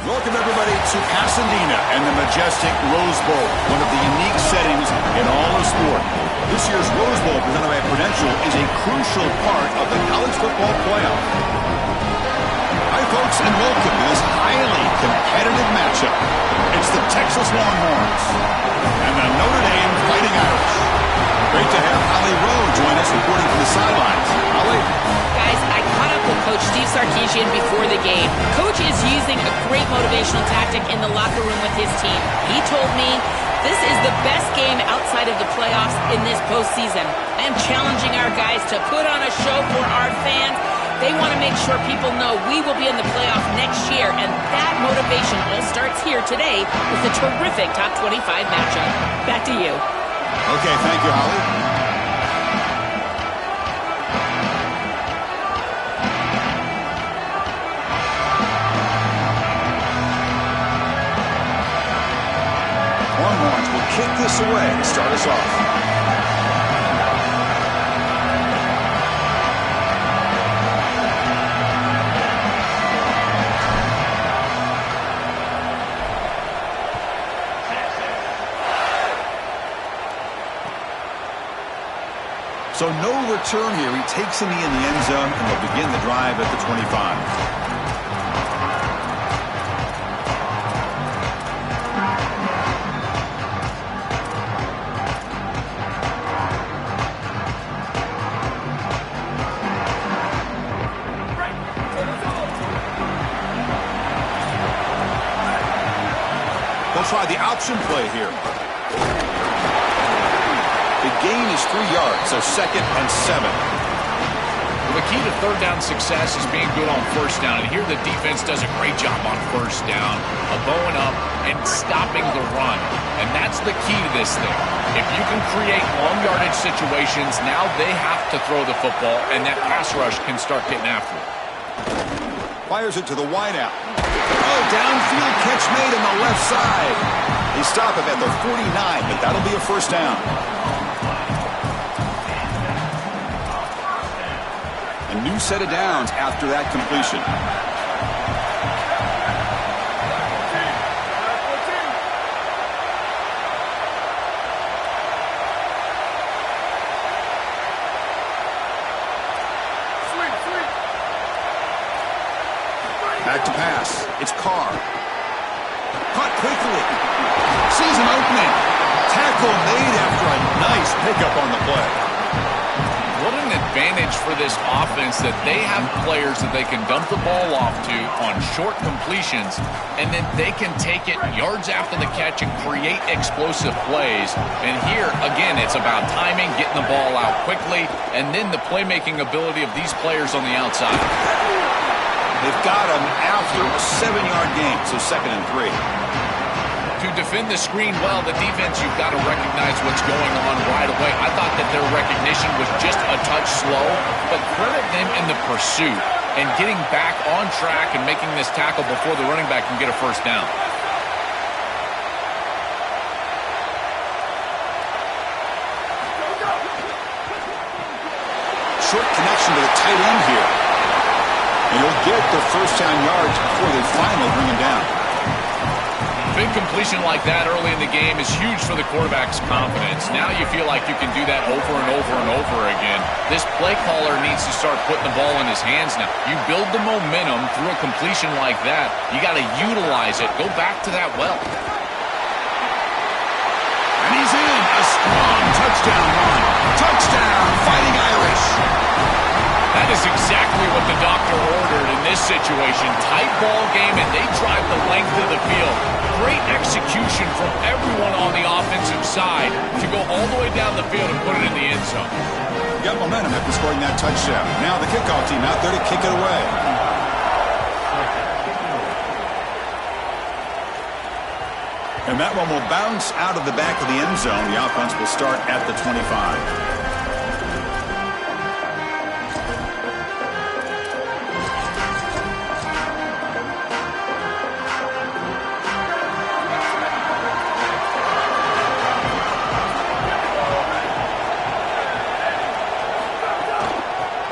Welcome, everybody, to Pasadena and the majestic Rose Bowl, one of the unique settings in all of sport. This year's Rose Bowl, presented by Prudential, is a crucial part of the college football playoff. Hi, folks, and welcome to this highly competitive matchup. It's the Texas Longhorns and the Notre Dame Fighting Irish. Great to have Holly Rowe join us, reporting from the sidelines. Holly? Guys, I caught up with Coach Steve Sarkisian before the game. Coach is using a great motivational tactic in the locker room with his team. He told me this is the best game outside of the playoffs in this postseason. I am challenging our guys to put on a show for our fans. They want to make sure people know we will be in the playoff next year, and that motivation all starts here today with a terrific top 25 matchup. Back to you. Okay, thank you, Holly. Longhorns will kick this away to start us off. So no return here. He takes in the end zone, and they'll begin the drive at the 25. They'll try the option play here. The gain is 3 yards, so 2nd and 7. Well, the key to third down success is being good on first down. And here the defense does a great job on first down of bowing up and stopping the run. And that's the key to this thing. If you can create long yardage situations, now they have to throw the football, and that pass rush can start getting after it. Fires it to the wideout. Oh, downfield catch made on the left side. They stop him at the 49, but that'll be a first down. A new set of downs after that completion. Back to pass. It's Carr. Caught quickly. Sees an opening. Tackle made after a nice pickup on the play. What an advantage for this offense that they have players that they can dump the ball off to on short completions, and then they can take it yards after the catch and create explosive plays. And here, again, it's about timing, getting the ball out quickly, and then the playmaking ability of these players on the outside. They've got him after a 7-yard gain, so 2nd and 3. To defend the screen well, the defense, you've got to recognize what's going on right away. I thought that their recognition was just a touch slow, but credit them in the pursuit and getting back on track and making this tackle before the running back can get a first down. Short connection to the tight end here. And he'll get the first down yards before they finally bring him down. Big completion like that early in the game is huge for the quarterback's confidence. Now you feel like you can do that over and over and over again. This play caller needs to start putting the ball in his hands now. You build the momentum through a completion like that. You got to utilize it. Go back to that well. And he's in. A strong touchdown run. Touchdown, Fighting Irish. That is exactly what the doctor ordered in this situation. Tight ball game, and they drive the length of the field. Great execution from everyone on the offensive side to go all the way down the field and put it in the end zone. Got momentum after scoring that touchdown. Now the kickoff team out there to kick it away. And that one will bounce out of the back of the end zone. The offense will start at the 25.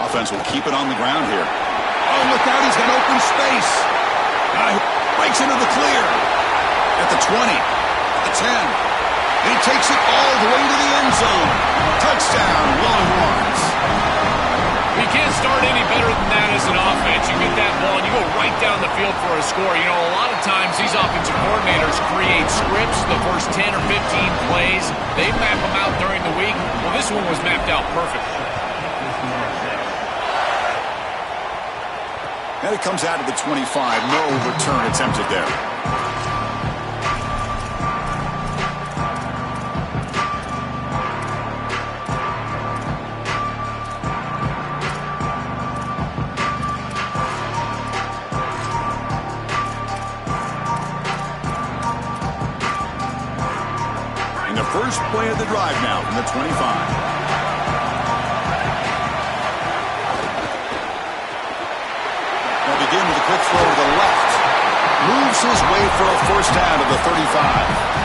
Offense will keep it on the ground here. Oh, look out, he's got open space. breaks into the clear. At the 20, the 10. And he takes it all the way to the end zone. Touchdown, Longhorns. You can't start any better than that as an offense. You get that ball and you go right down the field for a score. You know, a lot of times these offensive coordinators create scripts the first 10 or 15 plays. They map them out during the week. Well, this one was mapped out perfectly. And it comes out of the 25. No return attempted there. First play of the drive now from the 25. They'll begin with a quick throw to the left. Moves his way for a first down to the 35.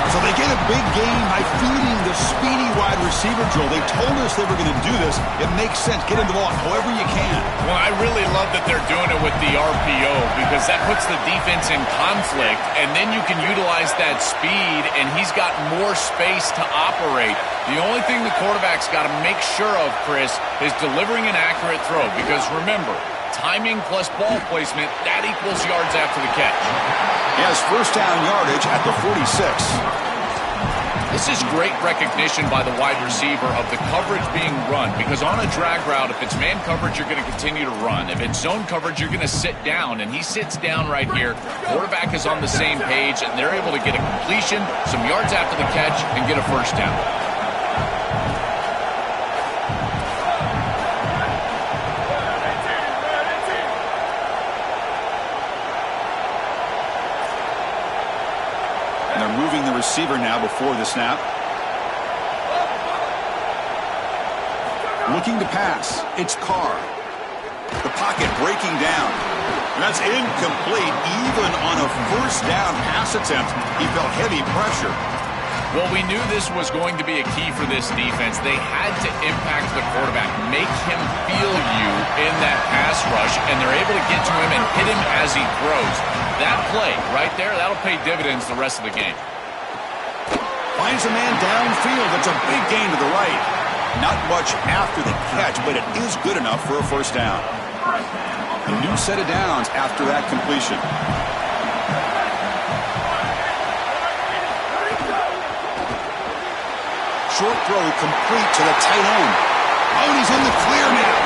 So they get a big gain by feeding the speedy wide receiver, Joel. They told us they were going to do this. It makes sense. Get him the ball however you can. Well, I really love that they're doing it with the RPO because that puts the defense in conflict, and then you can utilize that speed, and he's got more space to operate. The only thing the quarterback's got to make sure of, Chris, is delivering an accurate throw because, remember, timing plus ball placement, that equals yards after the catch. He has first down yardage at the 46. This is great recognition by the wide receiver of the coverage being run because on a drag route, if it's man coverage, you're going to continue to run. If it's zone coverage, you're going to sit down, and he sits down right here. Quarterback is on the same page, and they're able to get a completion, some yards after the catch, and get a first down. Moving the receiver now before the snap. Looking to pass. It's Carr. The pocket breaking down. And that's incomplete. Even on a first down pass attempt, he felt heavy pressure. Well, we knew this was going to be a key for this defense. They had to impact the quarterback, make him feel you in that pass rush, and they're able to get to him and hit him as he throws. That play right there, that'll pay dividends the rest of the game. Finds a man downfield. It's a big gain to the right. Not much after the catch, but it is good enough for a first down. A new set of downs after that completion. Short throw complete to the tight end. Oh, and he's in the clear now.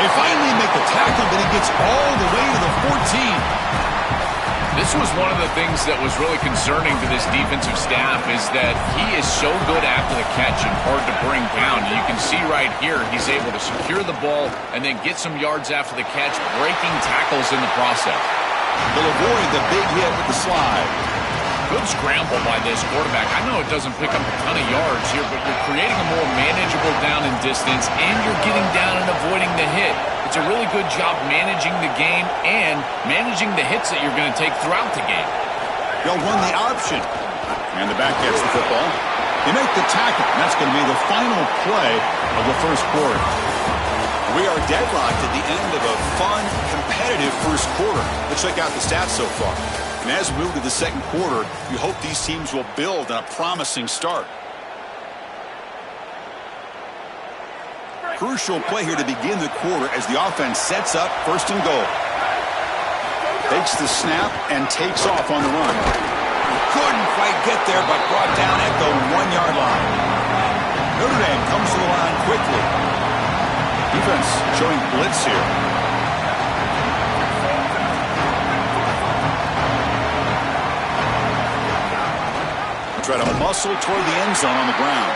They finally make the tackle, but he gets all the way to the 14. This was one of the things that was really concerning to this defensive staff is that he is so good after the catch and hard to bring down. And you can see right here he's able to secure the ball and then get some yards after the catch, breaking tackles in the process. They'll avoid the big hit with the slide. Good scramble by this quarterback. I know it doesn't pick up a ton of yards here, but you're creating a more manageable down and distance, and you're getting down and avoiding the hit. It's a really good job managing the game and managing the hits that you're going to take throughout the game. They'll run the option. And the back gets the football. They make the tackle, and that's going to be the final play of the first quarter. We are deadlocked at the end of a fun, competitive first quarter. Let's check out the stats so far. And as we move to the second quarter, we hope these teams will build on a promising start. Crucial play here to begin the quarter as the offense sets up first and goal. Takes the snap and takes off on the run. Couldn't quite get there, but brought down at the 1-yard line. Notre Dame comes to the line quickly. Defense showing blitz here. Try to muscle toward the end zone on the ground.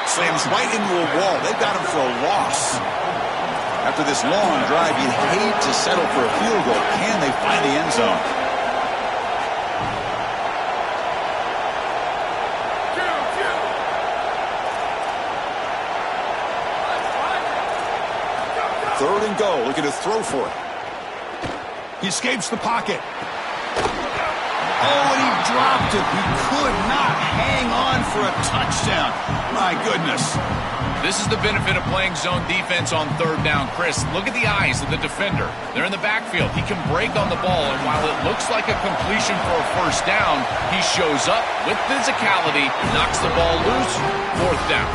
Slams right into a wall. They've got him for a loss. After this long drive, you'd hate to settle for a field goal. Can they find the end zone? Third and goal. Looking to throw for it. He escapes the pocket. Oh, and he dropped it. He could not hang on for a touchdown. My goodness. This is the benefit of playing zone defense on third down. Chris, look at the eyes of the defender. They're in the backfield. He can break on the ball, and while it looks like a completion for a first down, he shows up with physicality, knocks the ball loose, fourth down.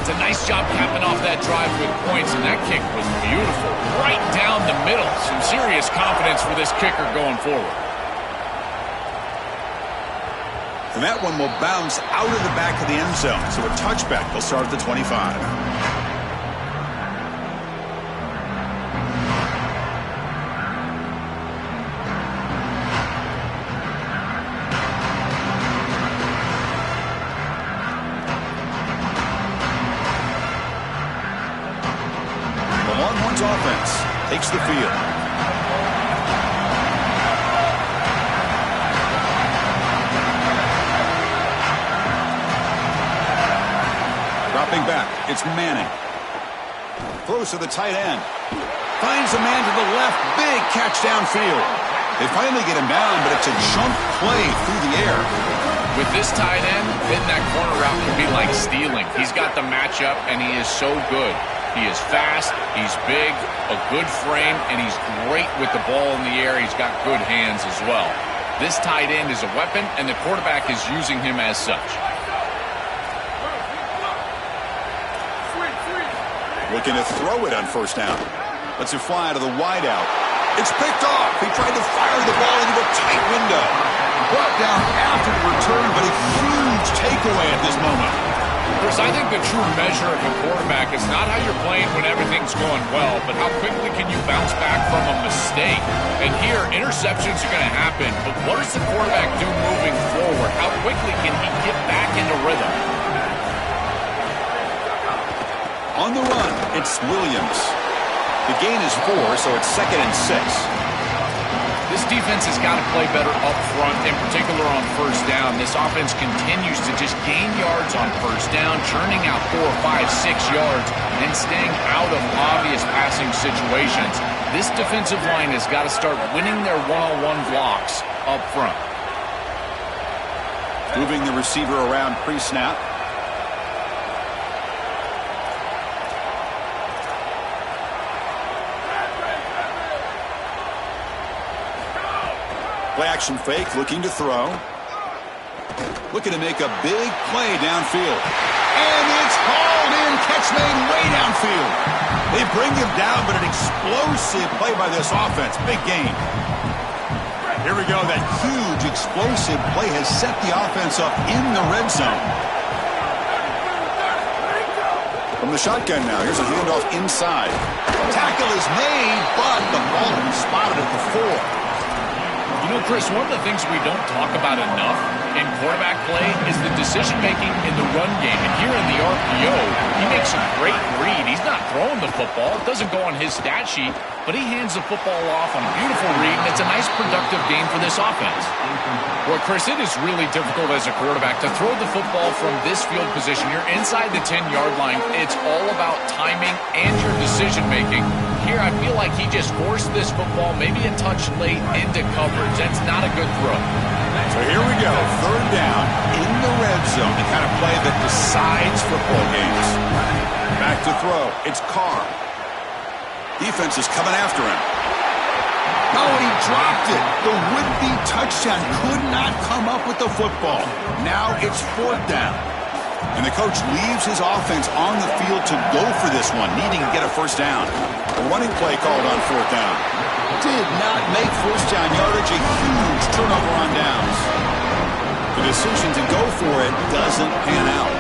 It's a nice job capping off that drive with points, and that kick was beautiful. Right down the middle. Some serious confidence for this kicker going forward. And that one will bounce out of the back of the end zone. So a touchback will start at the 25. The Longhorns offense takes the field. Dropping back, it's Manning. Throws to the tight end. Finds a man to the left. Big catch downfield. They finally get him down, but it's a chunk play through the air. With this tight end, hitting that corner route would be like stealing. He's got the matchup, and he is so good. He is fast, he's big, a good frame, and he's great with the ball in the air. He's got good hands as well. This tight end is a weapon, and the quarterback is using him as such. Looking to throw it on first down. Lets it fly to the wideout. It's picked off. He tried to fire the ball into a tight window. Brought down after the return, but a huge takeaway at this moment. Chris, I think the true measure of a quarterback is not how you're playing when everything's going well, but how quickly can you bounce back from a mistake. And here, interceptions are going to happen, but what does the quarterback do moving forward? How quickly can he get back into rhythm? On the run, it's Williams. The gain is 4, so it's 2nd and 6. This defense has got to play better up front, in particular on first down. This offense continues to just gain yards on first down, churning out 4, 5, 6 yards, and staying out of obvious passing situations. This defensive line has got to start winning their one-on-one blocks up front. Moving the receiver around pre-snap. Play action fake, looking to throw. Looking to make a big play downfield. And it's hauled in, catch made way downfield. They bring him down, but an explosive play by this offense. Big gain. Here we go. That huge explosive play has set the offense up in the red zone. From the shotgun now, here's a handoff inside. Tackle is made, but the ball is spotted at the 4. You know, Chris, one of the things we don't talk about enough in quarterback play is the decision-making in the run game. And here in the RPO, he makes a great read. He's not throwing the football. It doesn't go on his stat sheet, but he hands the football off on a beautiful read, and it's a nice, productive game for this offense. Well, Chris, it is really difficult as a quarterback to throw the football from this field position. You're inside the 10-yard line. It's all about timing and your decision-making. Here, I feel like he just forced this football maybe a touch late into coverage. That's not a good throw. So here we go, third down in the red zone, the kind of play that decides football games. Back to throw, it's Carr. Defense is coming after him. Oh, and he dropped it. The would-be touchdown could not come up with the football. Now it's fourth down. And the coach leaves his offense on the field to go for this one, needing to get a first down. A running play called on fourth down. Did not make first down yardage, a huge turnover on downs. The decision to go for it doesn't pan out.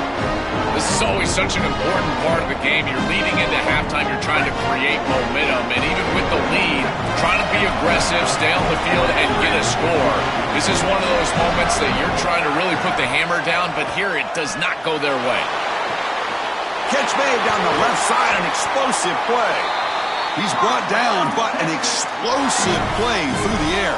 This is always such an important part of the game. You're leading into halftime. You're trying to create momentum. And even with the lead, trying to be aggressive, stay on the field, and get a score. This is one of those moments that you're trying to really put the hammer down, but here it does not go their way. Catch made down the left side, an explosive play. He's brought down, but an explosive play through the air.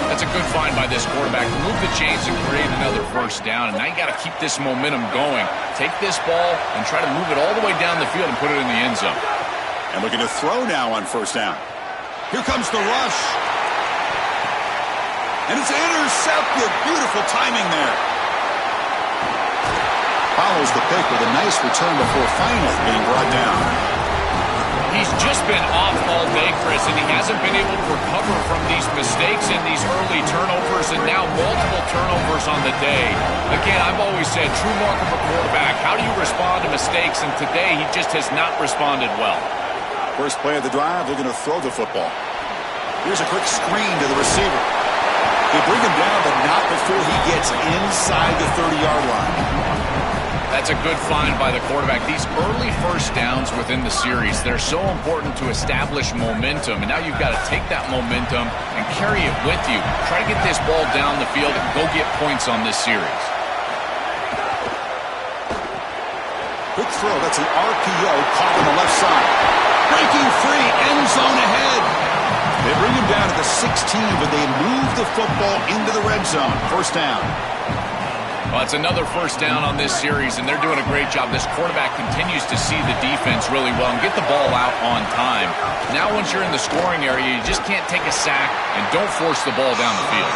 That's a good find by this quarterback. Move the chains and create another first down. And now you got to keep this momentum going. Take this ball and try to move it all the way down the field and put it in the end zone. And looking to throw now on first down. Here comes the rush. And it's intercepted. Beautiful timing there. follows the pick with a nice return before finally being brought down. He's just been off all day, Chris, and he hasn't been able to recover from these mistakes and these early turnovers, and now multiple turnovers on the day. Again, I've always said, true mark of a quarterback, how do you respond to mistakes? And today, he just has not responded well. First play of the drive, looking to throw the football. Here's a quick screen to the receiver. They bring him down, but not before he gets inside the 30-yard line. That's a good find by the quarterback. These early first downs within the series, they're so important to establish momentum. And now you've got to take that momentum and carry it with you. Try to get this ball down the field and go get points on this series. Quick throw. That's an RPO caught on the left side. Breaking free. End zone ahead. They bring him down to the 16, but they move the football into the red zone. First down. Well, it's another first down on this series, and they're doing a great job. This quarterback continues to see the defense really well and get the ball out on time. Now once you're in the scoring area, you just can't take a sack and don't force the ball down the field.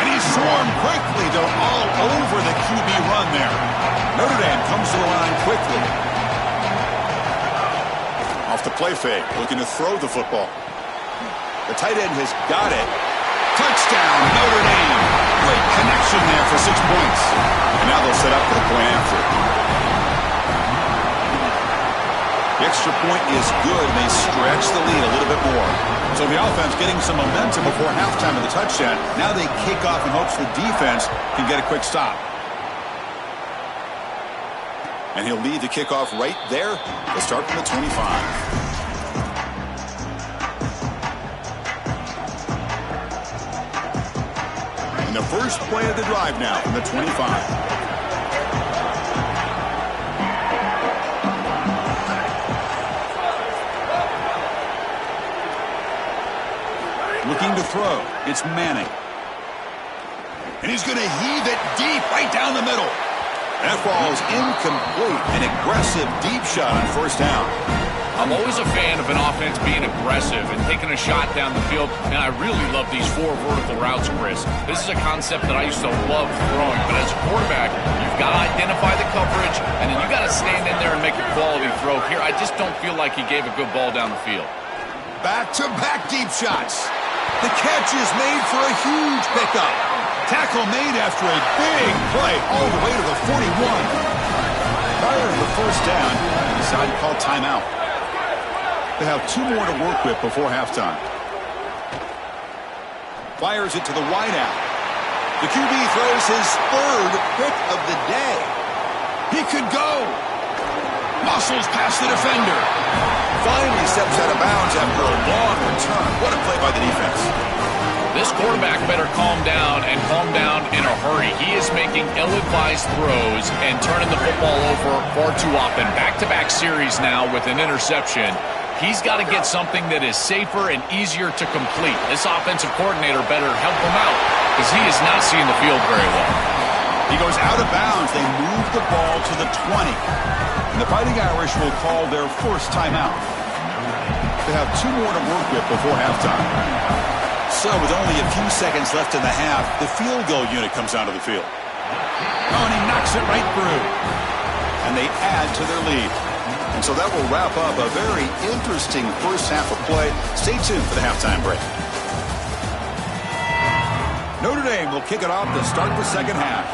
And he's swarmed quickly. They're all over the QB run there. Notre Dame comes to the line quickly. Off the play fake, looking to throw the football. The tight end has got it. Touchdown, Notre Dame. Great connection there for 6 points. And now they'll set up for the point after. The extra point is good, and they stretch the lead a little bit more. So the offense getting some momentum before halftime of the touchdown. Now they kick off in hopes the defense can get a quick stop. And he'll lead the kickoff right there. They'll start from the 25. The first play of the drive now from the 25. Looking to throw. It's Manning. And he's going to heave it deep right down the middle. And that ball is incomplete. An aggressive deep shot on first down. I'm always a fan of an offense being aggressive and taking a shot down the field, and I really love these 4 vertical routes, Chris. This is a concept that I used to love throwing, but as a quarterback, you've got to identify the coverage, and then you've got to stand in there and make a quality throw. Here, I just don't feel like he gave a good ball down the field. Back-to-back deep shots. The catch is made for a huge pickup. Tackle made after a big play all the way to the 41. Prior to the first down, they decided to call timeout. They have 2 more to work with before halftime. Fires it to the wideout. The QB throws his 3rd pick of the day. He could go. Muscles past the defender. Finally steps out of bounds after a long return. What a play by the defense. This quarterback better calm down and calm down in a hurry. He is making ill-advised throws and turning the football over far too often. Back-to-back series now with an interception. He's got to get something that is safer and easier to complete. This offensive coordinator better help him out because he is not seeing the field very well. He goes out of bounds. They move the ball to the 20. And the Fighting Irish will call their first timeout. They have 2 more to work with before halftime. So with only a few seconds left in the half, the field goal unit comes onto the field. Oh, and he knocks it right through. And they add to their lead. And so that will wrap up a very interesting first half of play. Stay tuned for the halftime break. Notre Dame will kick it off to start the second half.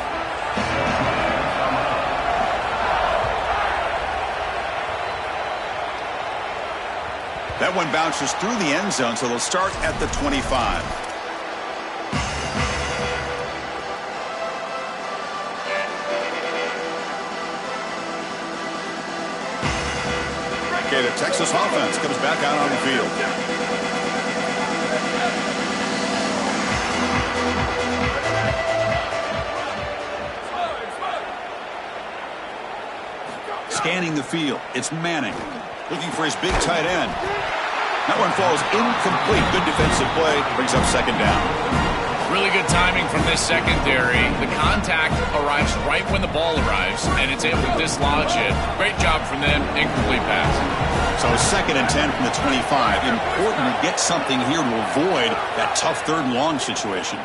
That one bounces through the end zone, so they'll start at the 25. Okay, the Texas offense comes back out on the field. Scanning the field, it's Manning. Looking for his big tight end. That one falls incomplete. Good defensive play. Brings up second down. Really good timing from this secondary. The contact arrives right when the ball arrives, and it's able to dislodge it. Great job from them. Incomplete pass. So 2nd and 10 from the 25. Important to get something here to avoid that tough 3rd and long situation.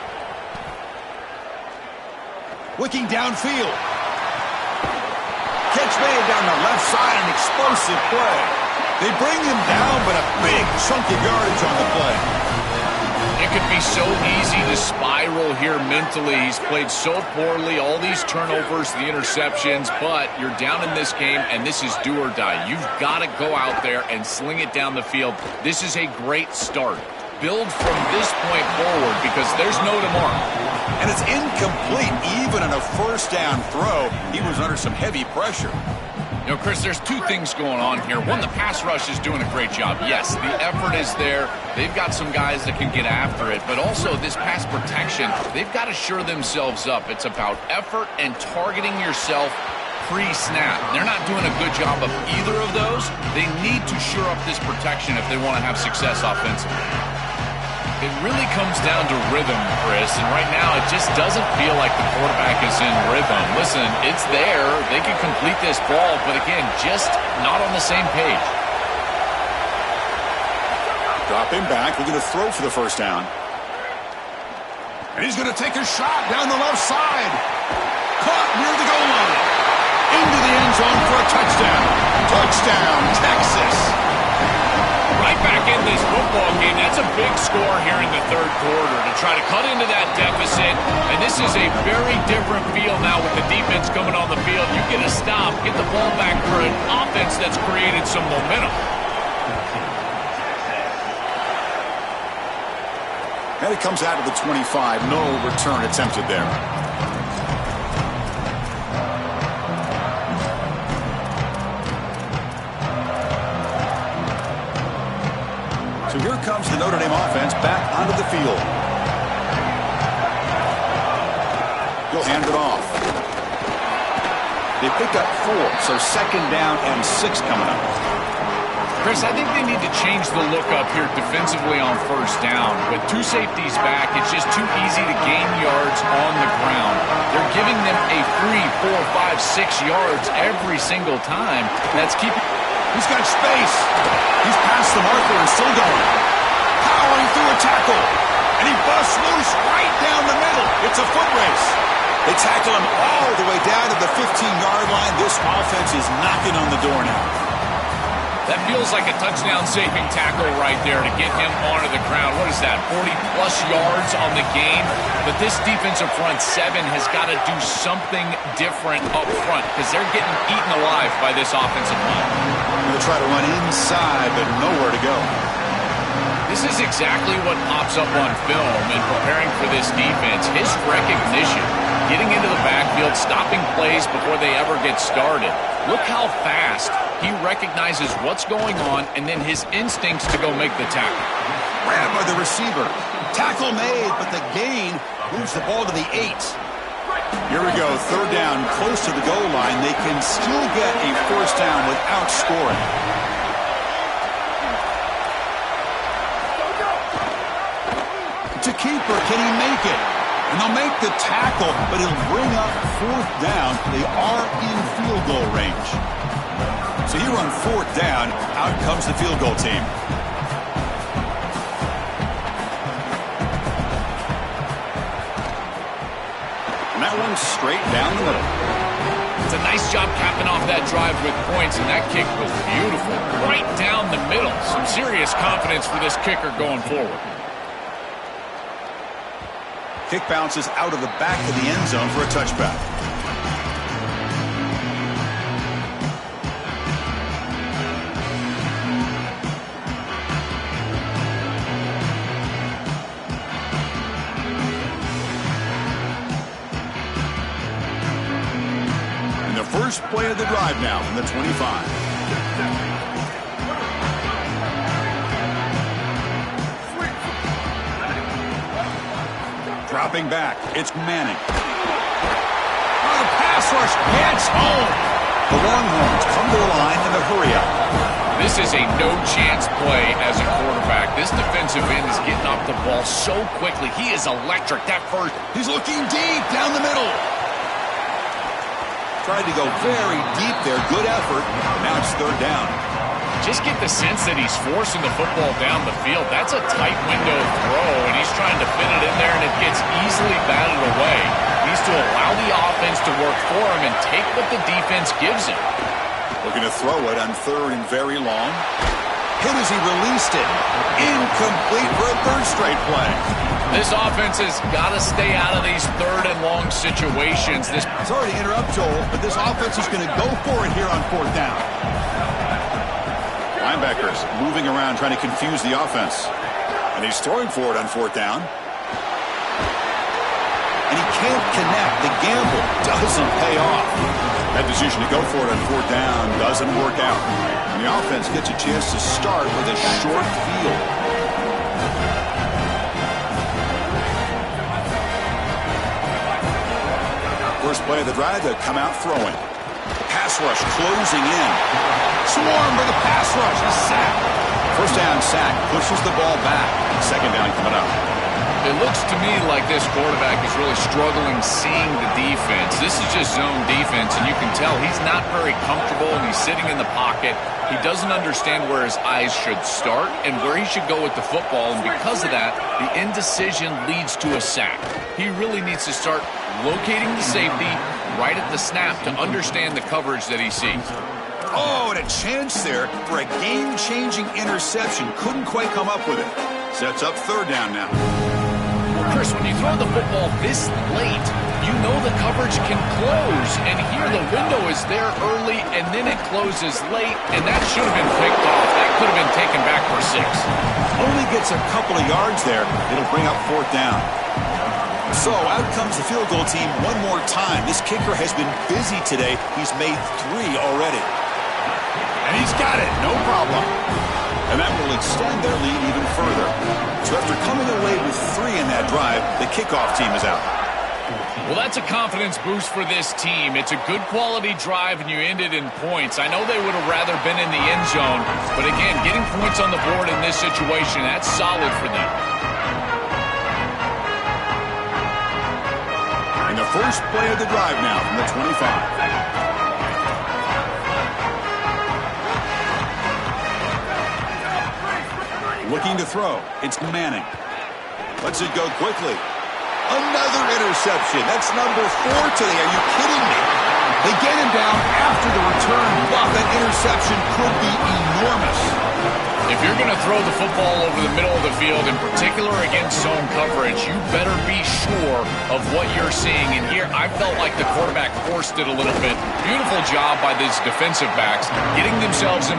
Looking downfield. Catch made down the left side, an explosive play. They bring him down, but a big chunk of yardage on the play. It could be so easy to spiral here mentally. He's played so poorly, all these turnovers, the interceptions, but you're down in this game, and this is do or die. You've got to go out there and sling it down the field. This is a great start. Build from this point forward because there's no tomorrow. And it's incomplete, even on a first down throw. He was under some heavy pressure. You know, Chris, there's two things going on here. One, the pass rush is doing a great job. Yes, the effort is there. They've got some guys that can get after it. But also this pass protection, they've got to shore themselves up. It's about effort and targeting yourself pre-snap. They're not doing a good job of either of those. They need to shore up this protection if they want to have success offensively. It really comes down to rhythm, Chris, and right now it just doesn't feel like the quarterback is in rhythm. Listen, it's there. They can complete this ball, but again, just not on the same page. Dropping back, looking to throw for the first down. And he's going to take a shot down the left side. Caught near the goal line. Into the end zone for a touchdown. Touchdown, Texas. Right back in this football game. That's a big score here in the third quarter to try to cut into that deficit. And this is a very different feel now with the defense coming on the field. You get a stop, get the ball back for an offense that's created some momentum. And it comes out of the 25. No return attempted there. So here comes the Notre Dame offense back onto the field. He'll hand it off. They pick up 4, so second down and 6 coming up. Chris, I think they need to change the look up here defensively on first down. With 2 safeties back, it's just too easy to gain yards on the ground. They're giving them a free 4, 5, 6 yards every single time. That's keeping... He's got space. He's past the marker and still going. Powering through a tackle. And he busts loose right down the middle. It's a foot race. They tackle him all the way down to the 15-yard line. This offense is knocking on the door now. That feels like a touchdown-saving tackle right there to get him onto the ground. What is that, 40-plus yards on the game? But this defensive front 7 has got to do something different up front because they're getting eaten alive by this offensive line. They'll try to run inside, but nowhere to go. This is exactly what pops up on film in preparing for this defense. His recognition, getting into the backfield, stopping plays before they ever get started. Look how fast he recognizes what's going on and then his instincts to go make the tackle. Grabbed by the receiver. Tackle made, but the gain moves the ball to the 8. Here we go, third down, close to the goal line. They can still get a first down without scoring. To keeper, can he make it? And they'll make the tackle, but he'll bring up fourth down. They are in field goal range. So here on fourth down, out comes the field goal team. And that one's straight down the middle. It's a nice job capping off that drive with points, and that kick was beautiful. Right down the middle. Some serious confidence for this kicker going forward. Kick bounces out of the back of the end zone for a touchback. And the first play of the drive now from the 25. Dropping back, it's Manning. Oh, the pass rush gets home. The Longhorns come to the line in a hurry up. This is a no-chance play as a quarterback. This defensive end is getting off the ball so quickly. He is electric. That first. He's looking deep down the middle. Tried to go very deep there. Good effort. Now it's third down. Just get the sense that he's forcing the football down the field. That's a tight window throw, and he's trying to fit it in there, and it gets easily batted away. He needs to allow allow the offense to work for him and take what the defense gives him. Looking to throw it on 3rd and very long. Hit as he released it. Incomplete for a 3rd straight play. This offense has got to stay out of these 3rd and long situations. Sorry to interrupt, Joel, but this offense is going to go for it here on 4th down. Linebackers moving around trying to confuse the offense. And he's throwing for it on 4th down. And he can't connect. The gamble doesn't pay off. That decision to go for it on 4th down doesn't work out. And the offense gets a chance to start with a short field. First play of the drive, they'll come out throwing. Pass rush closing in. Swarm for the pass rush. A sack. First down sack. Pushes the ball back. 2nd down coming up. It looks to me like this quarterback is really struggling seeing the defense. This is just zone defense, and you can tell he's not very comfortable, and he's sitting in the pocket. He doesn't understand where his eyes should start and where he should go with the football, and because of that, the indecision leads to a sack. He really needs to start locating the safety right at the snap to understand the coverage that he sees. Oh, and a chance there for a game-changing interception. Couldn't quite come up with it. Sets up 3rd down now. Chris, when you throw the football this late, you know the coverage can close. And here the window is there early, and then it closes late, and that should have been picked off. That could have been taken back for 6. Only gets a couple of yards there. It'll bring up 4th down. So out comes the field goal team one more time. This kicker has been busy today. He's made 3 already. And he's got it. No problem. And that will extend their lead even further. So after coming away with 3 in that drive, the kickoff team is out. Well, that's a confidence boost for this team. It's a good quality drive, and you ended in points. I know they would have rather been in the end zone, but again, getting points on the board in this situation, that's solid for them. And the first play of the drive now from the 25. Looking to throw. It's Manning. Lets it go quickly. Another interception. That's number 4 today. Are you kidding me? They get him down after the return, but that interception could be enormous. If you're going to throw the football over the middle of the field, in particular against zone coverage, you better be sure of what you're seeing. And here, I felt like the quarterback forced it a little bit. Beautiful job by these defensive backs, getting themselves in